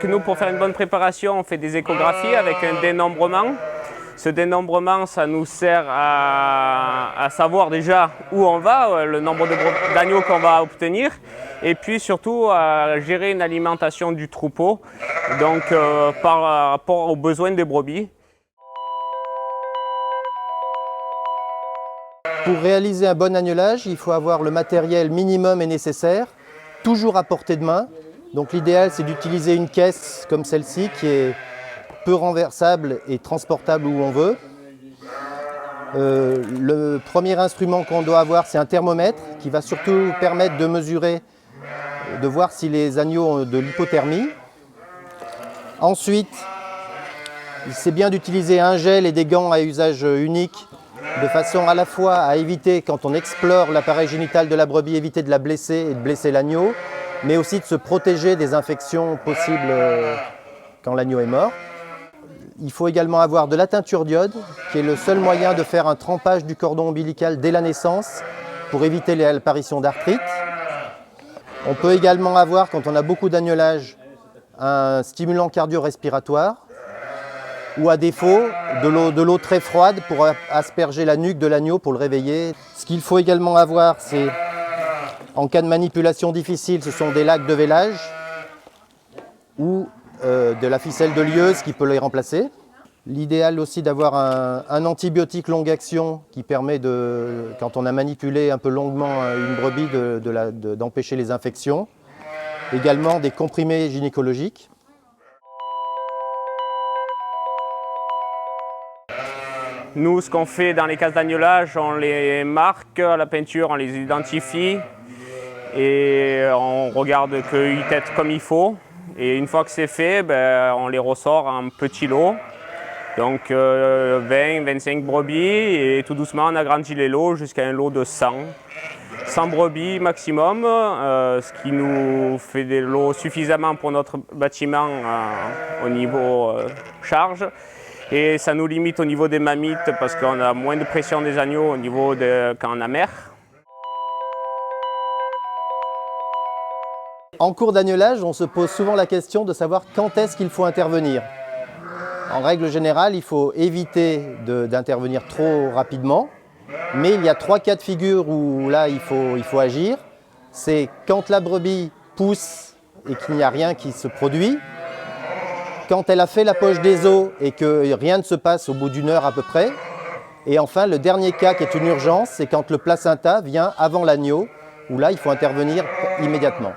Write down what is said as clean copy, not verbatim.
Nous, pour faire une bonne préparation, on fait des échographies avec un dénombrement. Ce dénombrement, ça nous sert à savoir déjà où on va, le nombre d'agneaux qu'on va obtenir, et puis surtout à gérer une alimentation du troupeau, donc par rapport aux besoins des brebis. Pour réaliser un bon agnelage, il faut avoir le matériel minimum et nécessaire, toujours à portée de main. Donc l'idéal, c'est d'utiliser une caisse comme celle-ci qui est peu renversable et transportable où on veut. Le premier instrument qu'on doit avoir, c'est un thermomètre qui va surtout permettre de mesurer, de voir si les agneaux ont de l'hypothermie. Ensuite, c'est bien d'utiliser un gel et des gants à usage unique, de façon à la fois à éviter, quand on explore l'appareil génital de la brebis, éviter de la blesser et de blesser l'agneau, mais aussi de se protéger des infections possibles quand l'agneau est mort. Il faut également avoir de la teinture d'iode, qui est le seul moyen de faire un trempage du cordon ombilical dès la naissance pour éviter l'apparition d'arthrite. On peut également avoir, quand on a beaucoup d'agnelage, un stimulant cardio-respiratoire, ou à défaut, de l'eau très froide pour asperger la nuque de l'agneau pour le réveiller. Ce qu'il faut également avoir, c'est, en cas de manipulation difficile, ce sont des lacs de vélage ou de la ficelle de lieuse qui peut les remplacer. L'idéal aussi d'avoir un antibiotique longue action qui permet, quand on a manipulé un peu longuement une brebis, d'empêcher les infections. Également des comprimés gynécologiques. Nous, ce qu'on fait dans les cases d'agnelage, on les marque à la peinture, on les identifie et on regarde qu'ils têtent comme il faut. Et une fois que c'est fait, on les ressort en petits lots. Donc 20-25 brebis et tout doucement on agrandit les lots jusqu'à un lot de 100. 100 brebis maximum, ce qui nous fait des lots suffisamment pour notre bâtiment au niveau charge. Et ça nous limite au niveau des mammites parce qu'on a moins de pression des agneaux au niveau quand on a mer. En cours d'agnelage, on se pose souvent la question de savoir quand est-ce qu'il faut intervenir. En règle générale, il faut éviter d'intervenir trop rapidement, mais il y a 3 cas de figure où là il faut agir. C'est quand la brebis pousse et qu'il n'y a rien qui se produit, quand elle a fait la poche des os et que rien ne se passe au bout d'une heure à peu près, et enfin le dernier cas qui est une urgence, c'est quand le placenta vient avant l'agneau, où là il faut intervenir immédiatement.